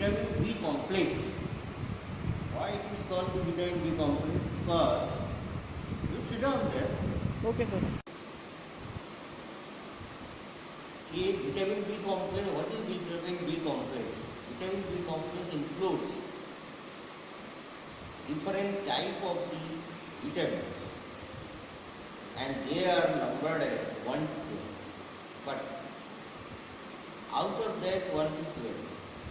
vitamin B complex. Why it is called the vitamin B complex? Because you sit down there. Okay, sir. Vitamin B complex. What is vitamin B complex? Vitamin B complex includes different type of the vitamins, and they are numbered as 1 to 12. But out of that 1 to 12,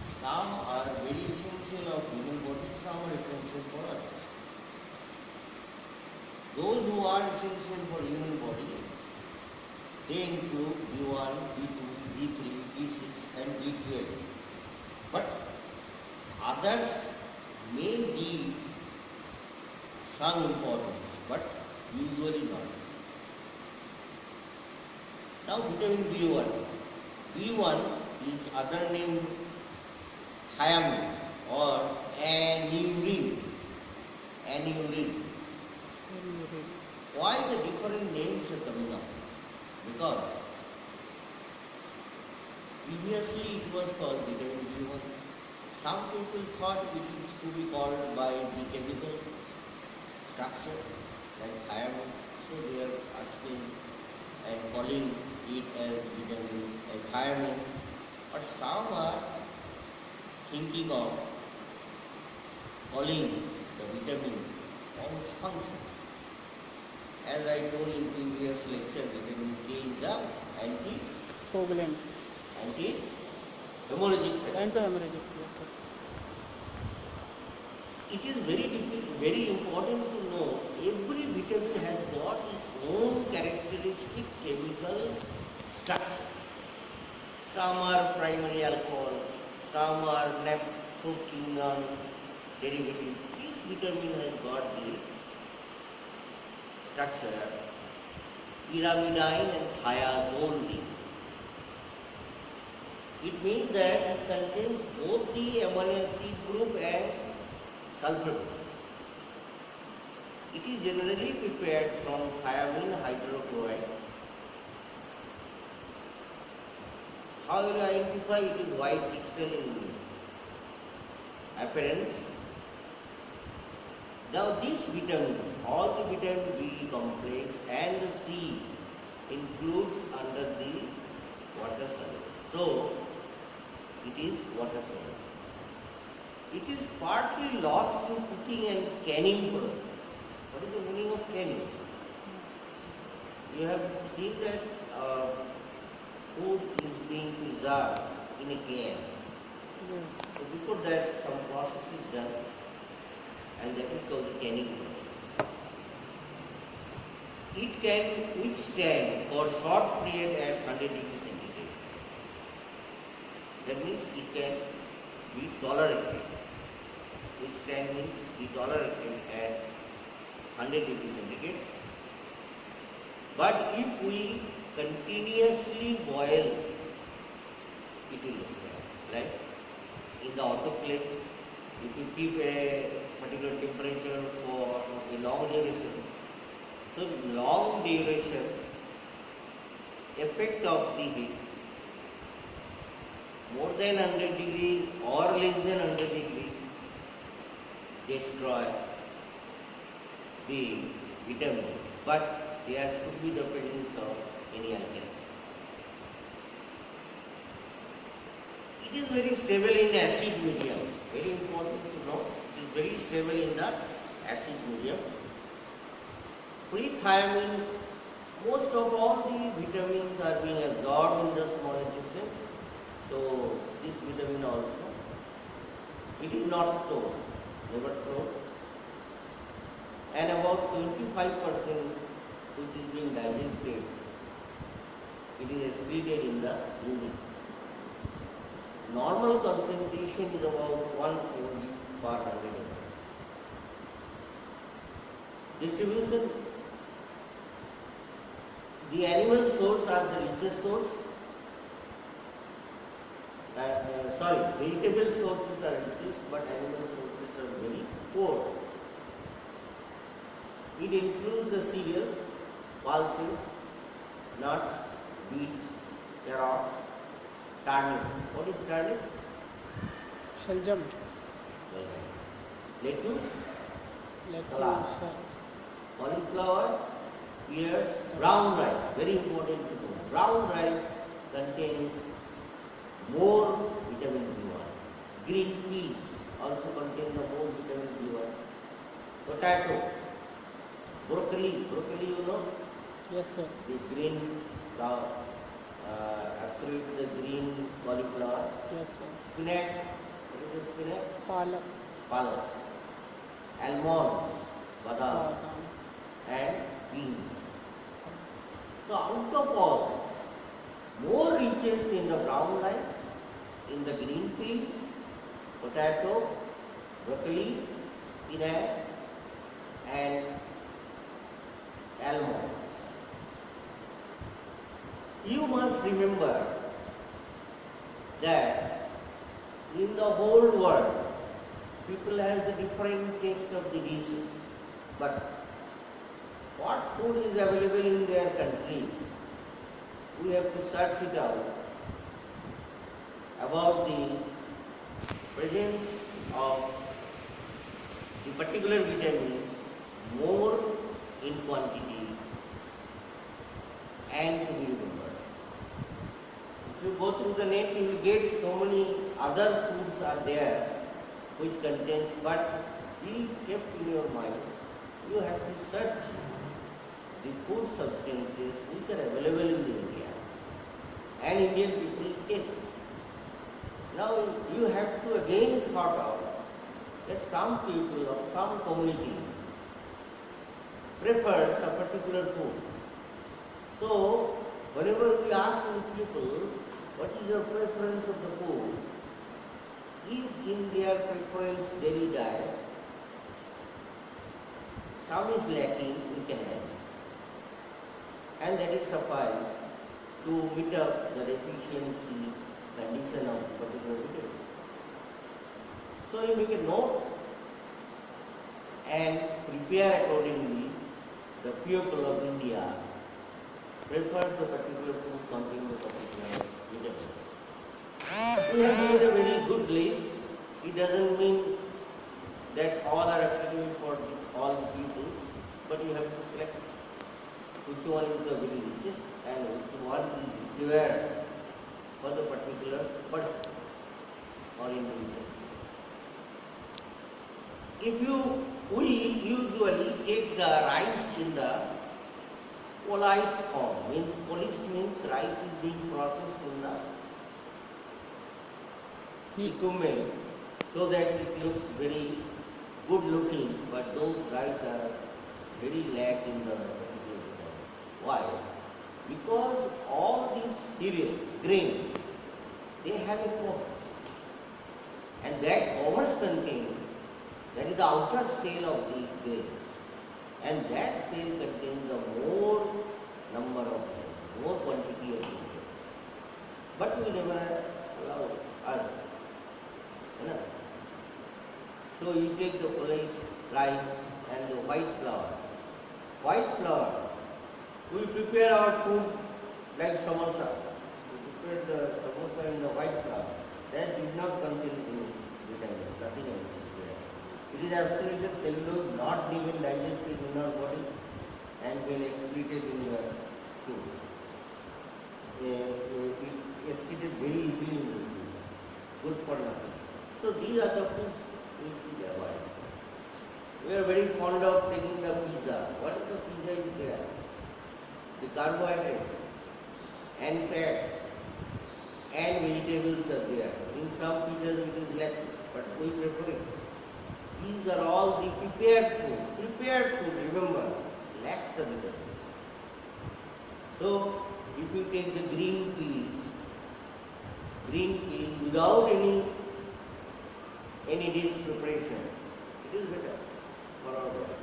some are very essential of human body, some are essential for others. Those who are essential for human body, they include B1, B2, B3, B6 and B12. But others may be some importance, but usually not. Now vitamin B1. B1 is other name thiamine or anurin. Why the different names are coming up? Because previously it was called vitamin B1. Some people thought it is to be called by the chemical structure like thiamine, so they are asking and calling it as vitamin thiamine. But some are thinking of calling the vitamin on its function. As I told in previous lecture, vitamin K is the Covalent. anti-hemorrhagic factor. Anti-hemorrhagic. Yes, sir. It is very important to know every vitamin has got its own characteristic chemical structure. Some are primary alcohols, some are naphthoquinone derivative. Each vitamin has got the structure pyrimidine and thiazolidine. It means that it contains both the amino acid group and sulfur groups. It is generally prepared from thiamine hydrochloride. How will you identify? It is white crystal in appearance. Now these vitamins, all the vitamin B complex and the C includes under the water soluble. So it is water soluble. It is partly lost in cooking and canning process. What is the meaning of canning? You have seen that food is being preserved in a can. Yes. So before that some process is done, and that is called the canning process. It can withstand for short period at 100 degrees centigrade. That means it can be tolerated. Withstand means be tolerated at 100 degrees centigrade. But if we continuously boil, it will stand. Like in the autoclave, if you keep a particular temperature for a long duration, so long duration effect of the heat more than 100 degree or less than 100 degree destroy the vitamin, but there should be the presence of any alkali. It is very stable in acid medium. Very important to know. It is very stable in the acid medium. Free thiamine, most of all the vitamins are being absorbed in the small intestine. So this vitamin also, it is not stored, never stored. And about 25% which is being digested, it is excreted in the urine. Normal concentration is about 1 mg per 100 ml. Distribution, the animal source are the richest source. Vegetable sources are richest, but animal sources are very poor. It includes the cereals, pulses, nuts, beets, carrots, turnip. What is turnip? Shaljam. Lettuce, Lettuce. Salad. cauliflower, ears, brown rice. Very important to know. Brown rice contains more vitamin B1. Green peas also contain the more vitamin B1. Potato, broccoli, you know, Yes, sir. the green, absolutely the green cauliflower. Yes, sir. Spinach, what is the spinach? Palak. Palak. Almonds, badam, Badam. and beans. So out of all, more richest in the brown rice, in the green peas, potato, broccoli, spinach, and almonds. You must remember that in the whole world, people have the different taste of the dishes. But what food is available in their country, we have to search it out about the presence of the particular vitamins more in quantity and to be remembered. If you go through the net, you will get so many other foods are there which contains, but be kept in your mind, you have to search the food substances which are available in India and Indian people taste. Now you have to again thought out that some people of some community prefers a particular food. So whenever we ask some people what is your preference of the food, if in their preference daily diet some is lacking, we can add it. And that is suffice to meet up the deficiency condition of particular vitamin. So you make a note and prepare accordingly. The people of India prefers the particular food containing the particular vitamins. We have made a very good list. It doesn't mean that all are applicable for all the peoples, but you have to select which one is the very richest and which one is required for the particular person or individuals. We usually take the rice in the polished form. Polished means rice is being processed in the equipment so that it looks very good looking, but those rice are very lack in the particular vitamins. Why? Because all these cereals, grains, they have a covers, and that covers contain, that is the outer shell of the grains, and that shell contains the more number of grains, more quantity of grains. But we never allow us. So you take the polished rice and the white flour. White flour, we prepare our food like samosa. We prepare the samosa in the white flour. That did not contain any vitamins, nothing else is there. It is absolutely cellulose, not even digested in our body and when excreted in the stool. It excreted very easily in the stool. Good for nothing. So these are the foods we should avoid. We are very fond of taking the pizza. What is the pizza is there? The carbohydrate and fat and vegetables are there. In some pizzas it is lacking, but we prefer it. These are all the prepared food. Prepared food, remember, lacks the vitamins. So if you take the green peas without any dish preparation, it is better for our body.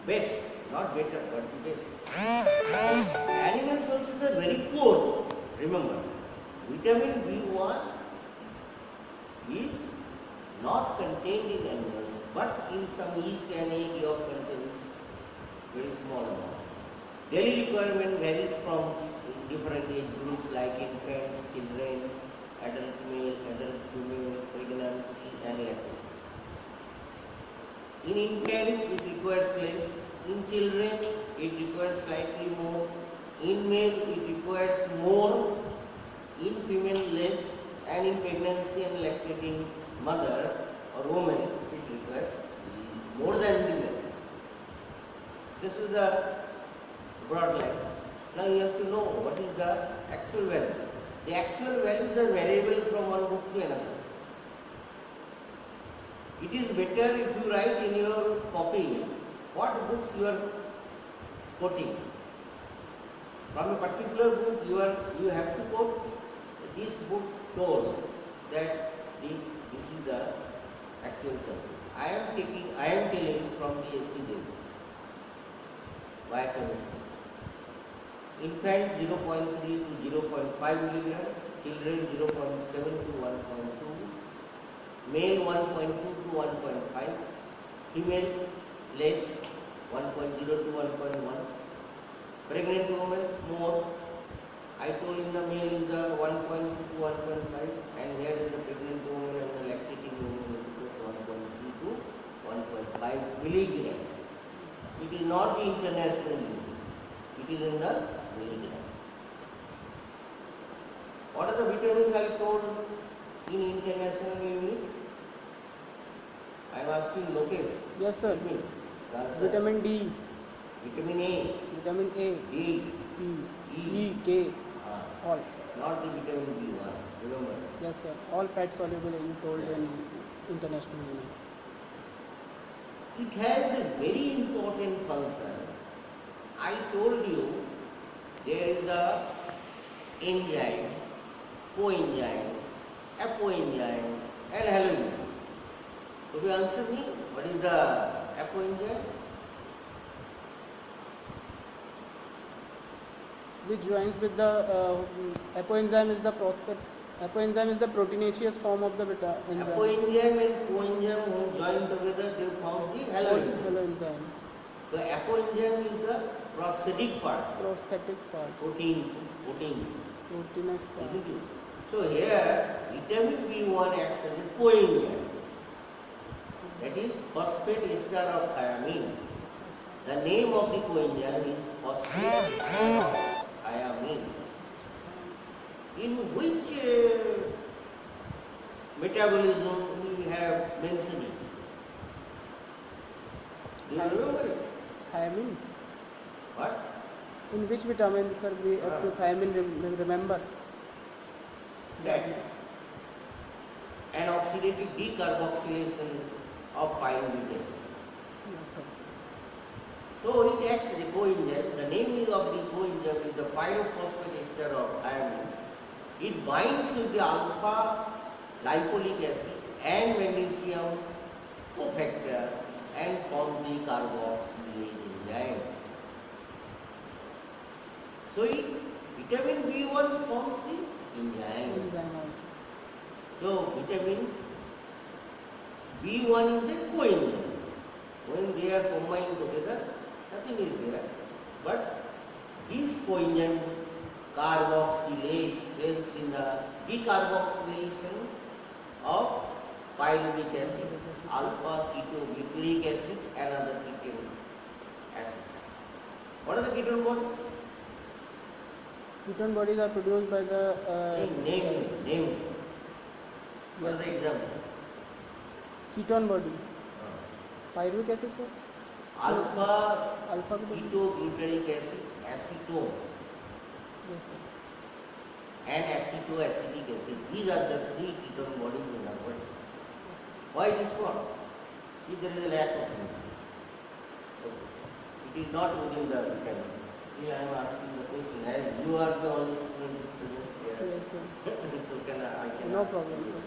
Best, not better, but the best. Animal sources are very poor. Remember, vitamin B1 is not contained in animals, but in some yeast and egg yolk contains very small amount. Daily requirement varies from different age groups like infants, children, adult male, adult female, In infants, it requires less. In children, it requires slightly more. In male, it requires more. In female, less. And in pregnancy and lactating mother or woman, it requires more than the male. This is the broad line. Now you have to know what is the actual value. The actual values are variable from one book to another. It is better if you write in your copy what books you are quoting. From a particular book you have to quote this book told that this is the actual content. I am telling from the SC Devi, biochemistry. Infants 0.3 to 0.5 milligram, children 0.7 to 1.2, male 1.2 to 1.5, female less 1.0 to 1.1, pregnant woman more. I told in the male is the 1.2 to 1.5, and here in the pregnant woman and the lactating woman it is 1.3 to 1.5 milligram. It is not the international unit, it is in the milligram. What are the vitamins I told in international unit? I am asking Lokesh. Yes, sir. Tell me the answer. Vitamin D, Vitamin A, vitamin A, D, T, E, E, K, ah, all. not the vitamin B1. Remember. Yes, sir. All fat soluble you told in international unit. It has a very important function. I told you there is the enzyme, coenzyme, apoenzyme and haloenzyme. Could you answer me? What is the apoenzyme? Which joins with the apoenzyme is the proteinaceous form of the enzyme. Apoenzyme and coenzyme when joined together they form the haloenzyme. Haloenzyme. The apoenzyme is the prosthetic part, Prosthetic part. proteinous Proteinous part. isn't it? So here vitamin B1 acts as a coenzyme. That is phosphate ester of thiamine. The name of the coenzyme is phosphate ester of thiamine. In which metabolism we have mentioned it? Do you remember it? Thiamine. What? In which vitamin, sir, we have to thiamine remember? That an oxidative decarboxylation of pyruvate acid. Yes, sir. So it acts as a coenzyme. The name of the coenzyme is the pyrophosphate ester of thiamine. It binds with the alpha lipolic acid and magnesium cofactor and forms the carboxylase enzyme. So vitamin B1 forms the enzyme. Enzyme also. So vitamin B1 is a coenzyme. When they are combined together, nothing is there. But this coenzyme carboxylase helps in the decarboxylation of pyruvic acid, alpha ketobutyric acid and other ketone acids. What are the ketone bodies? Ketone bodies are produced by the Name. What are yes, the examples? ketone body. Pyruvic acid, sir? Alpha Alpha ketone. ketobutyric acid, acetone, Yes, sir. and acetoacetic acid. These are the three ketone bodies in our body. Why this one? If there is a lack of chemistry. Okay. It is not within the vitamin. Still I am asking the question as you are the only student is present here. Yes, sir. So I can No ask problem, you. sir.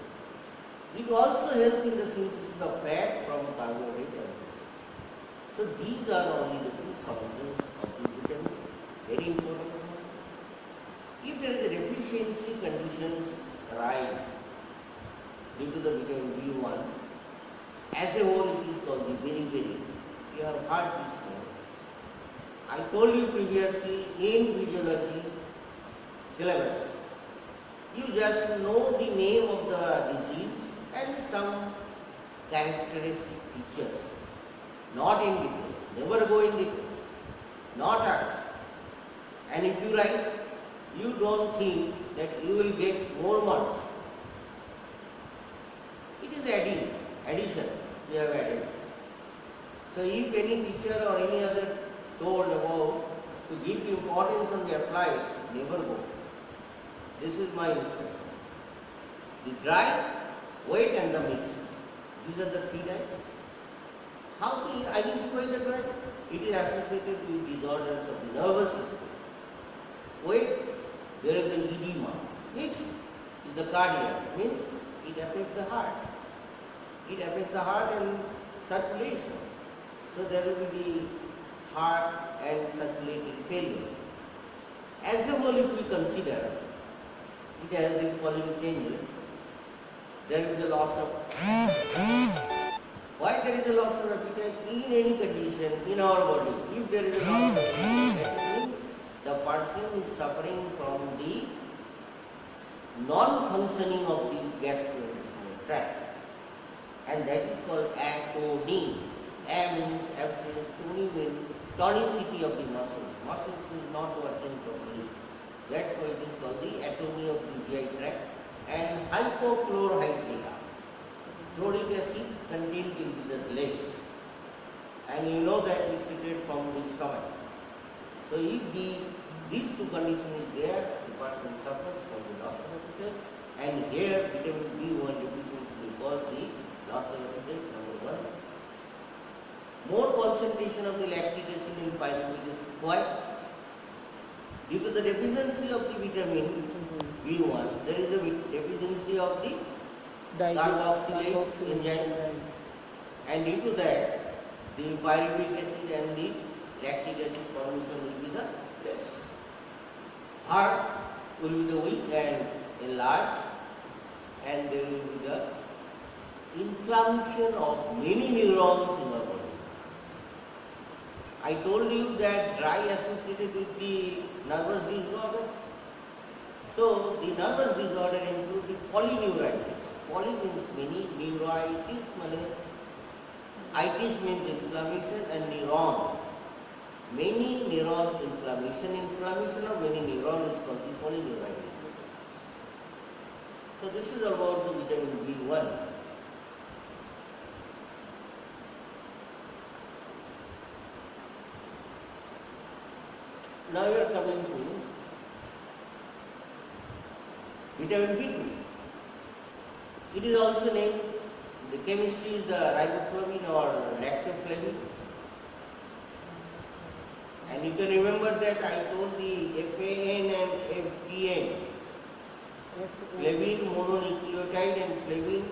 It also helps in the synthesis of fat from carbohydrate and protein. So these are only the two functions of the vitamin. Very important function. If there is a deficiency conditions arise due to the vitamin B1, as a whole it is called the beriberi. You have heard this name. I told you previously in physiology syllabus, you just know the name of the disease and some characteristic features not in details. Never go in details. Not ask. And if you write, you don't think that you will get more marks. It is addition. You have added. So if any teacher or any other told about to give the importance on the applied, never go. This is my instruction. The dry, wet and the mixed. These are the three types. How do you identify the dry? It is associated with disorders of the nervous system. Wet, there is the edema. Mixed is the cardiac, means it affects the heart. It affects the heart and circulation. So there will be the heart and circulatory failure. As a whole, if we consider, it has the following changes. There will be the loss of why there is a loss of appetite in any condition in our body. If there is a loss of appetite, that means the person is suffering from the non-functioning of the gastrointestinal tract, and that is called atony. A means absence, tony means tonicity of the muscles. Muscles is not working properly. That's why it is called the atony of the GI tract. And hypochlorhydria. Chloric acid content will be the less. And you know that it's secreted from the stomach. So if these two conditions is there, the person suffers from the loss of appetite. And here vitamin B1 deficiency will cause the loss of appetite, number one. More concentration of the lactic acid in pyruvic acid. Why? Due to the deficiency of the vitamin B1, there is a deficiency of the carboxylase enzyme, and due to that, the pyruvic acid and the lactic acid formation will be the less. Heart will be the weak and enlarged, and there will be the inflammation of many neurons in our body. I told you that dry associated with the nervous disorder. So the nervous disorder include the polyneuritis. Poly means many, neuritis means itis means inflammation, and neuron. Many neuron inflammation. Inflammation of many neuron is called the polyneuritis. So this is about the vitamin B1. Now we are coming to vitamin B2. It is also named, the chemistry is the riboflavin or lactoflavin. And you can remember that I told the FAN and FDN. Flavin mononucleotide and flavin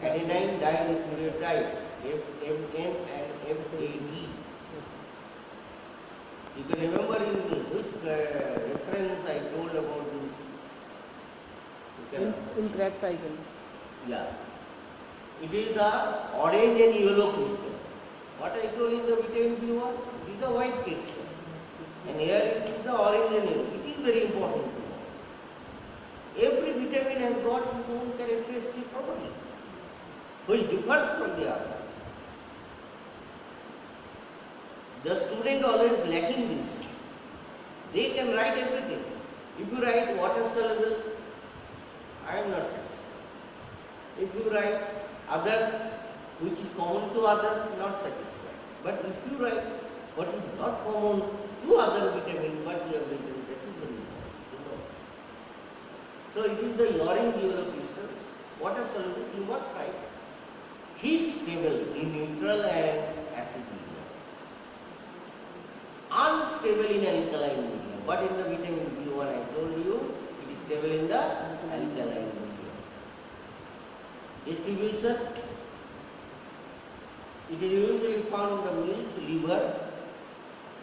adenine dinucleotide, FMN and FAD. You can remember in which reference I told about this. In Krebs cycle. Yeah. It is the orange and yellow crystal. What I told in the vitamin B1, it is the white crystal. And here it is the orange and yellow. It is very important to know. Every vitamin has got its own characteristic property, which differs from the other. The student always lacking this. They can write everything. If you write water soluble, I am not satisfied. If you write others, which is common to others, not satisfied. But if you write what is not common to other vitamin, but you have written, that is very important to know. So it is the orange yellow crystals, water soluble, you must write. Heat stable in neutral and acid medium. Unstable in alkaline medium, but in the vitamin B1 I told you it is stable in the alkaline medium. Distribution, it is usually found in the milk, liver,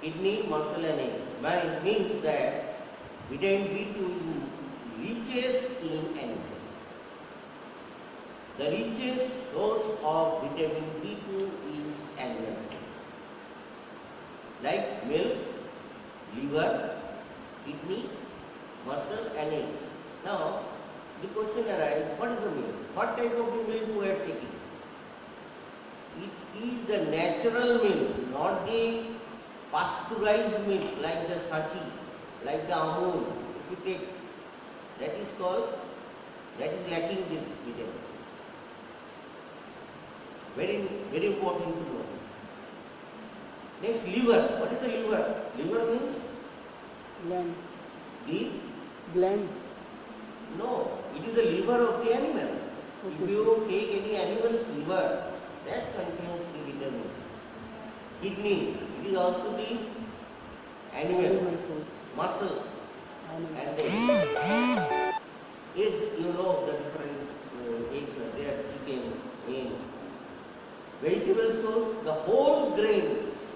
kidney, muscle and eggs. It means that vitamin B2 is richest in animal. The richest source of vitamin B2 is animal cells, like milk, liver, kidney, muscle and eggs. Now, the question arises, what is the milk? What type of the milk we are taking? is the natural milk, not the pasteurized milk like the Sachi, like the Amul. If you take, that is lacking this vitamin. Very, very important to know. Next, liver. What is the liver? Liver means Gland. the, Gland. no, it is the liver of the animal. Okay. If you take any animal's liver, that contains the vitamin. Kidney, it is also the animal source. muscle. Animal. And the eggs, you know the different eggs are there, chicken, egg. Vegetable source, the whole grains.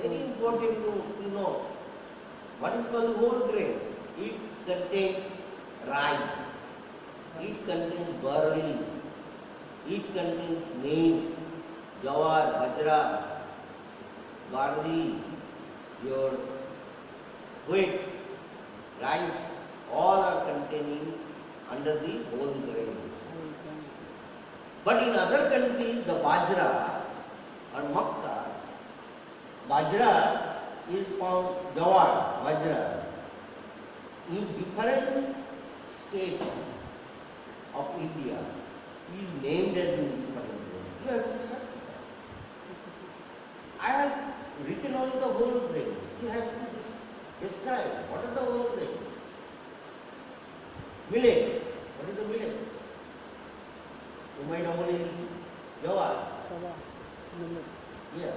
Very important to know. What is called the whole grain? It contains rye. It contains barley. It contains maize, jawar, bajra, barley, your wheat, rice, all are containing under the whole grains. But in other countries, the bajra or makka, bajra is found, jawar, bajra, in different states of India is named as in different ways. You have to search it. I have written only the whole grains. You have to describe what are the whole grains. Millet. What is the millet? Jawar. Chava. Millet. Yeah.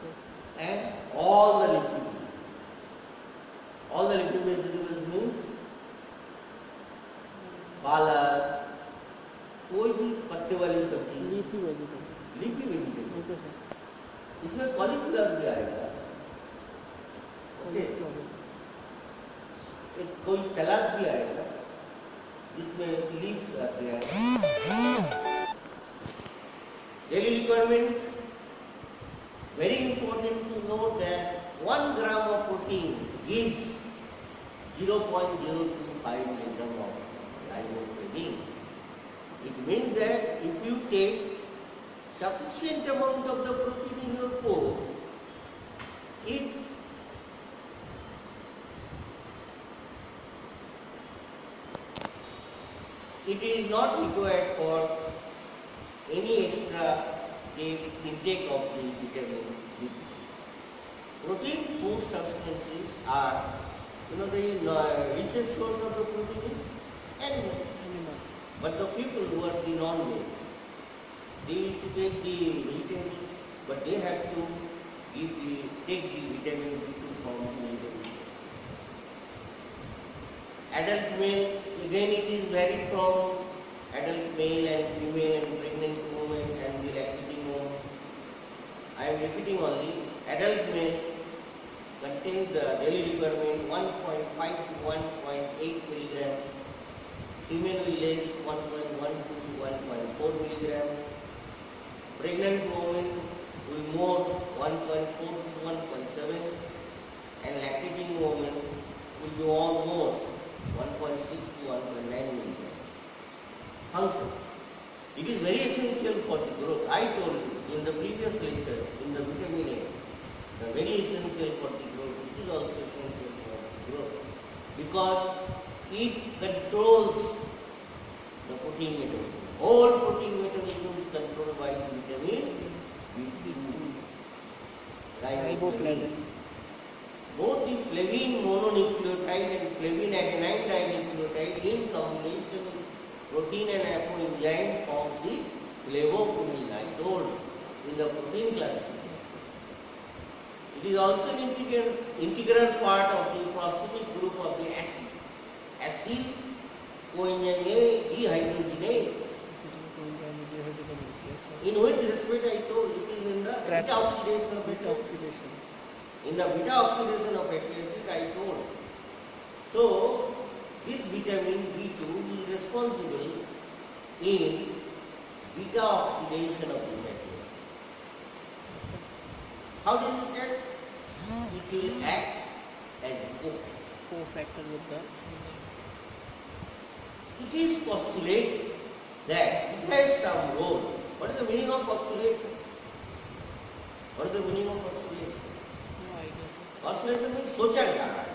Yes. And all the liquid vegetables. All the liquid vegetables means पालक, कोई भी पत्ते वाली सब्जी, Leafy vegetable. Leafy vegetable, Okay, sir. इसमें cauliflower भी आएगा. Okay, एक कोई सलाद भी आएगा जिसमें लीव्स आते हैं. Daily requirement, very important to note that 1 gram of protein gives 0.025 milligram of riboflavin. It means that if you take sufficient amount of the protein in your food, it is not required for any extra intake of the vitamin B. Protein food substances are, the richest source of the protein is animal. But the people who are the non-veg, they used to take the vegetables, but they have to take the vitamin B2 from the vegetable sources. Adult male, again it is varied from adult male and female and pregnant woman and the lactating woman. I am repeating only, adult male contains the daily requirement 1.5 to 1.8 milligram. Female will less 1.1 to 1.4 milligram. Pregnant woman will more 1.4 to 1.7, and lactating woman will be all more 1.6 to 1.9 milligram. Function. It is very essential for the growth. I told you in the previous lecture, in the vitamin A, very essential for the growth. It is also essential for the growth because it controls the protein metabolism. All protein metabolism is controlled by the vitamin B2, riboflavin. Both the flavin mononucleotide and flavin adenine dinucleotide in combination with protein and apoenzyme forms the flavoprotein. I told in the protein classification. It is also an integral part of the processing group of the acid. Acid coenzyme dehydrogenase. In which respect I told it is in the beta oxidation of fatty acid. In the beta oxidation of fatty acid I told. So this vitamin B2 is responsible in beta oxidation of the fatty acid. How does it act? It will act as a Co-factor with the It is postulated that it has some role. What is the meaning of postulation? What is the meaning of postulation? No idea, sir. Postulation means सोचा जा रहा है.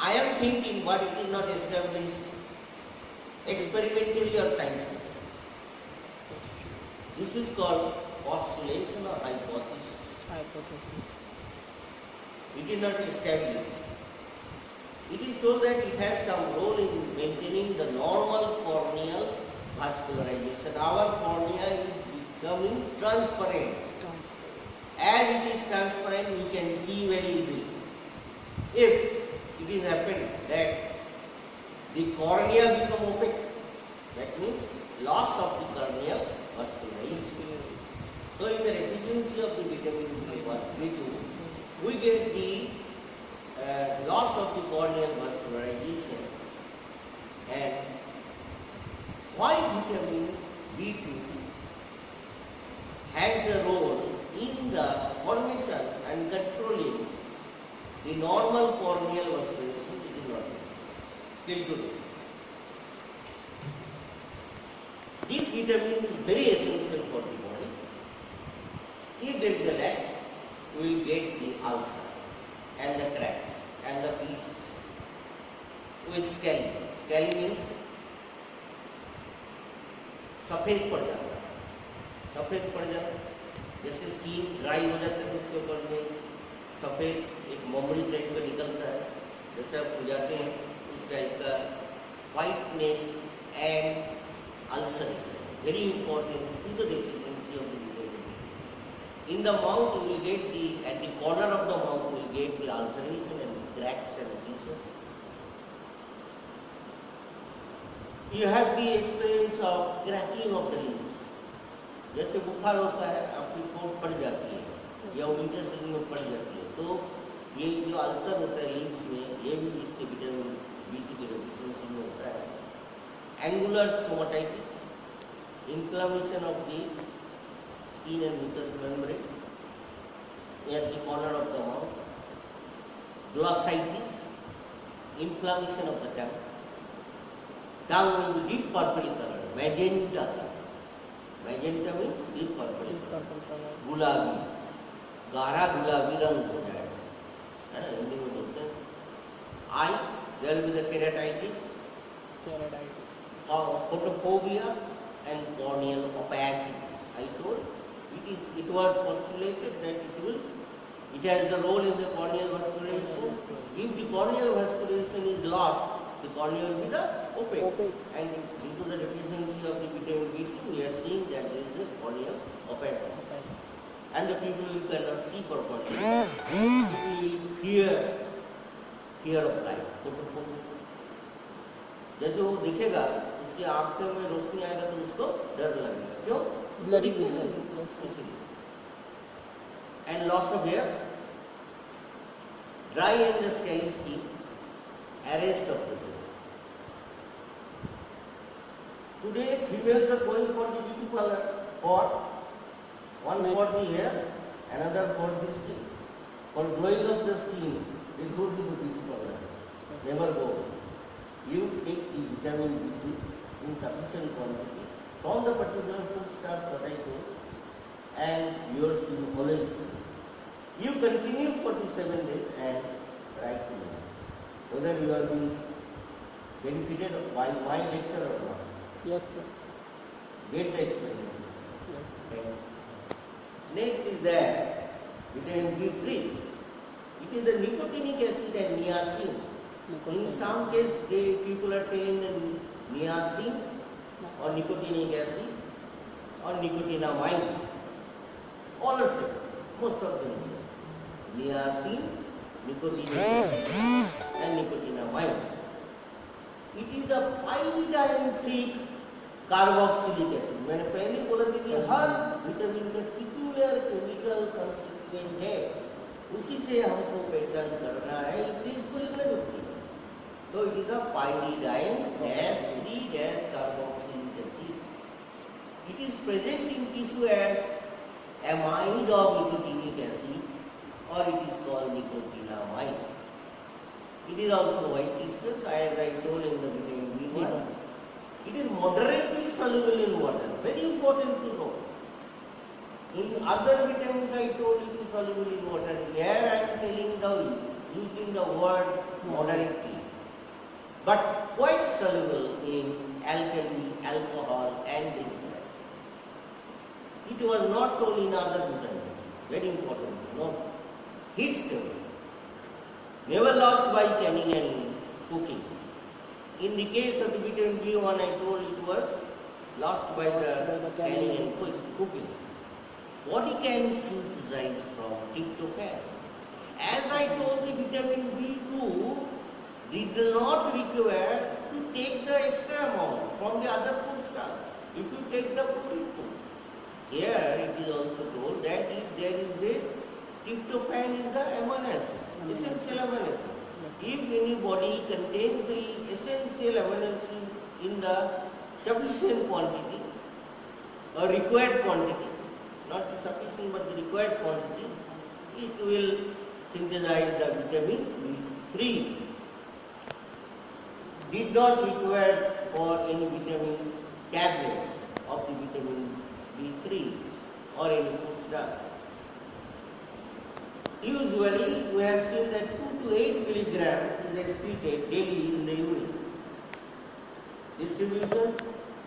I am thinking, but it is not established experimentally or scientifically. This is called postulation or hypothesis. Hypothesis. It is not established. It is told that it has some role in maintaining the normal corneal vascularization. Our cornea is becoming transparent. Transparent. As it is transparent, we can see very easily. If it is happened that the cornea become opaque, that means loss of the corneal vascularization. So in the deficiency of the vitamin B1, B2, we get the loss of the corneal vascularization. And why vitamin B2 has the role in the formation and controlling the normal corneal vascularization, it is not known till today. This vitamin is very essential for the body. If there is a lack, we will get the ulcer and the cracks and the pieces with scaly. Scaly means सफेद पड़ जाता है. सफेद पड़ जाता है, जैसे skin dry हो जाता है उसके ऊपर में सफेद एक ममड़ी टाइप का निकलता है, जैसे आप हो जाते हैं उस टाइप का whiteness and ulceration, very important to the deficiency of the vitamin B. In the mouth you will get the, at the corner of the mouth you will get the ulceration and the cracks and pieces. You have the experience of cracking of the limbs. जैसे बुखार होता है आपकी coat पड़ जाती है या winter season में पड़ जाती है, तो ये जो अल्सर होता है लिम्स में, ये भी इसके विटामिन B2 के डेफिशिएंसी में होता है. Angular stomatitis, inflammation of the skin and mucous membrane at the corner of the mouth, glossitis, inflammation of the tongue. Tongue will be deep purple color, magenta color. Magenta means deep purple color. गुलाबी, गाढ़ा गुलाबी रंग हो जाएगा, है ना, हिंदी में बोलते हैं. Eye, there will be the keratitis, photophobia and corneal opacities. I told it was postulated that it has the role in the corneal vascularization. If the corneal vascularization is lost, the cornea will be the opaque. And due to the deficiency of the vitamin B2, we are seeing that there is the corneal opacity. And the people who cannot see properly, people will fear of light, photophobia. जैसे वो दिखेगा, उसकी आंखों में रोशनी आएगा तो उसको डर लगेगा. क्यों? Bloody दिखते vision. नहीं, Yes, sir. इसलिए. And loss of hair, dry and the scaly skin, arrest of the hair. Today, females are going for the beauty parlor for one for the hair, another for the skin. For glowing of the skin, they go to the beauty parlor. Never go. You take the vitamin B2 in sufficient quantity from the particular food stuff what I told, and your skin always good. You continue for the 7 days and write to me whether you are being benefited by my lecture or not. Yes, sir. Get the experiments. Yes, sir. Thanks. Next is that vitamin B3. It is the nicotinic acid and niacin. In some case, people are telling the niacin or nicotinic acid or nicotinamide. All are same. Most of them say niacin, nicotinic acid and nicotinamide. It is the pyridine-3 carboxylic acid. मैंने पहले बोला था कि हर vitamin का peculiar chemical constituent है, उसी से हमको पहचान करना है, इसलिए इसको लिखना जरूरी है. So it is a pyridine-3 carboxylic acid. It is present in tissue as amide of nicotinic acid, or it is called nicotinamide. It is also white crystals, as I told in the vitamin B1. It is moderately soluble in water. Very important to know. In other vitamins I told it is soluble in water. Here I am using the word moderately. But quite soluble in alkali, alcohol and glycerides. It was not told in other vitamins. Very important. No. Heat stable. Never lost by canning and cooking. In the case of the vitamin B1 I told it was lost by the canning and cooking. Body can synthesize from tryptophan. As I told, the vitamin B2 did not require to take the extra amount from the other food stuff. If you take the protein food, here it is also told that if there is a tryptophan is the amino acid, essential amino acid. If any body contains the essential amino acid in the sufficient quantity or required quantity, not the sufficient but the required quantity, it will synthesize the vitamin B3. Did not require for any vitamin tablets of the vitamin B3 or any food stuff. Usually we have seen that 2 to 8 milligram is excreted daily in the urine. Distribution,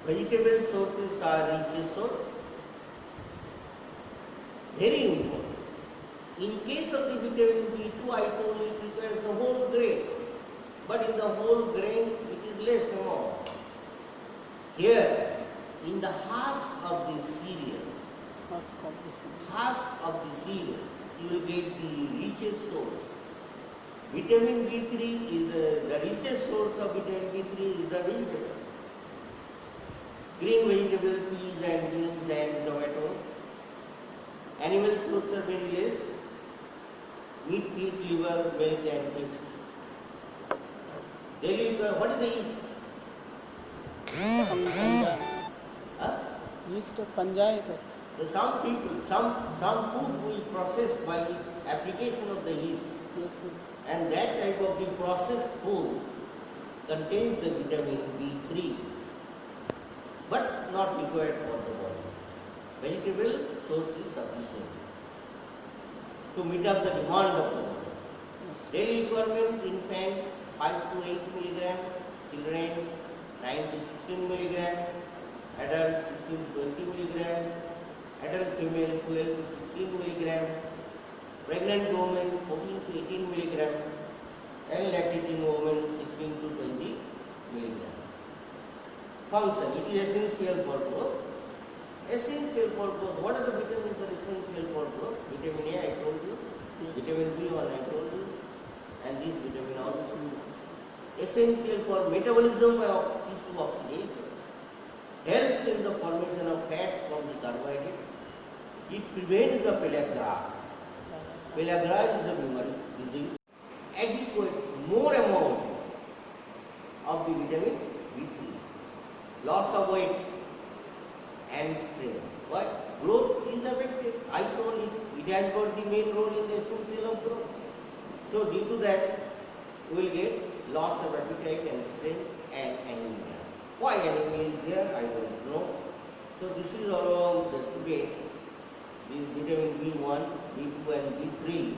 vegetable sources are richest source. Very important. In case of the vitamin B2, I told you it requires the whole grain, but in the whole grain it is less amount. Here, in the husk of the cereals, you will get the richest source. Vitamin B3 is the richest source of vitamin B3 is the vegetable. Green vegetable, peas and beans and tomatoes. Animal sources are very less. Meat, fish, liver, milk and yeast. Daily, what is the yeast? Huh? Yeast fungi, sir. So some people, some food will process by application of the yeast. Yes, sir. And that type of the processed food contains the vitamin B3, but not required for the body. Vegetable source is sufficient to meet up the demand of the body. Daily requirement infants 5 to 8 milligram, children 9 to 16 milligram, adults 16 to 20 milligram, adult female 12 to 16 milligram, pregnant woman 14 to 18 milligram, and lactating woman 16 to 20 milligram. Function, it is essential for growth. Essential for growth. What are the vitamins are essential for growth? Vitamin A, I told you. Yes. Vitamin B1, I told you. And this vitamin also. Essential for metabolism of tissue oxidation. Helps in the formation of fats from the carbohydrates. It prevents the pellagra. Pellagra is a memory disease. Adequate, more amount of the vitamin B3. Loss of weight and strength. Why? Growth is affected. I told you, it has got the main role in the essential of growth. So due to that, we will get loss of appetite and strength and anemia. Why anemia is there? I don't know. So this is all the today. This vitamin B1, B2 and B3.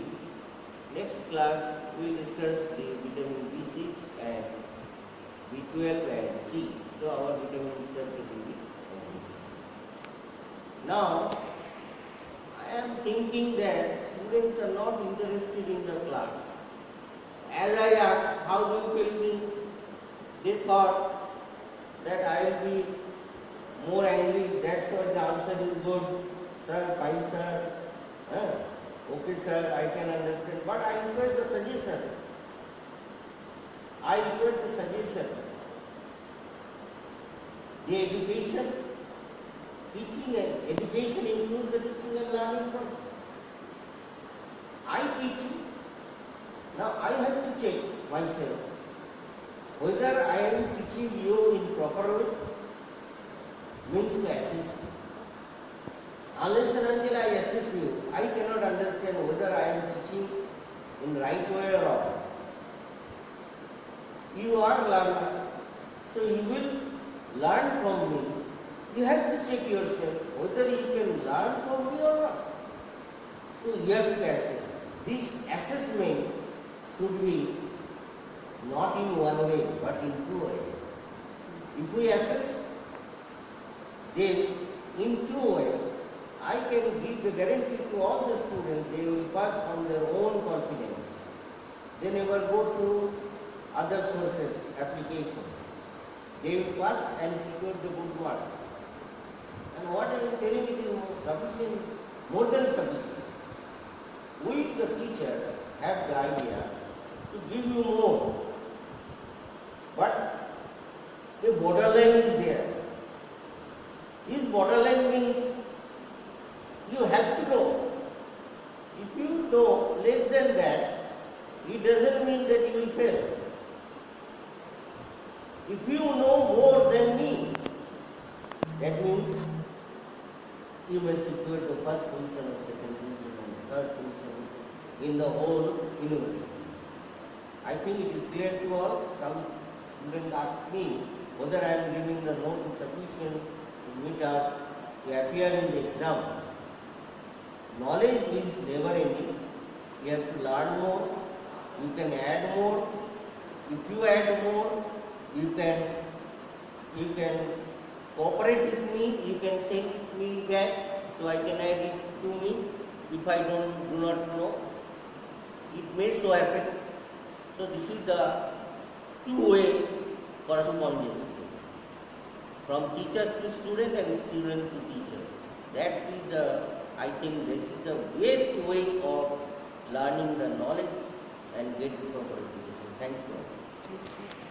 Next class we will discuss the vitamin B6 and B12 and C. So our vitamin chapter will be completed. Now I am thinking that students are not interested in the class. As I asked, how do you feel me? They thought that I will be more angry. That's why the answer is good. Sir, fine sir. Okay sir, I can understand. But I require the suggestion. I require the suggestion. The education, teaching and education includes the teaching and learning process. I teach you. Now I have to check myself whether I am teaching you in proper way, means to assess you. Unless and until I assess you, I cannot understand whether I am teaching in right way or wrong. You are learner, so you will learn from me You have to check yourself whether you can learn from me or not. So you have to assess. This assessment should be not in one way but in two ways. If we assess this in two ways, I can give the guarantee to all the students they will pass on their own confidence. They never go through other sources, application. They will pass and secure the good marks. And what I am telling it is sufficient, more than sufficient. We, the teacher, have the idea to give you more. But a borderline is there. This borderline means you have to know. If you know less than that, it doesn't mean that you will fail. If you know more than me, that means you may secure the first position or second position and third position in the whole university. I think it is clear to all. Some students ask me whether I am giving the note is sufficient to meet up, to appear in the exam. Knowledge is never ending. You have to learn more. You can add more. If you add more, you can cooperate with me. You can send me back so I can add it to me if I do not know. It may so happen. So this is the two-way correspondence from teacher to student and student to teacher. That is the, I think, this is the best way of learning the knowledge and get the proper education. Thanks a lot.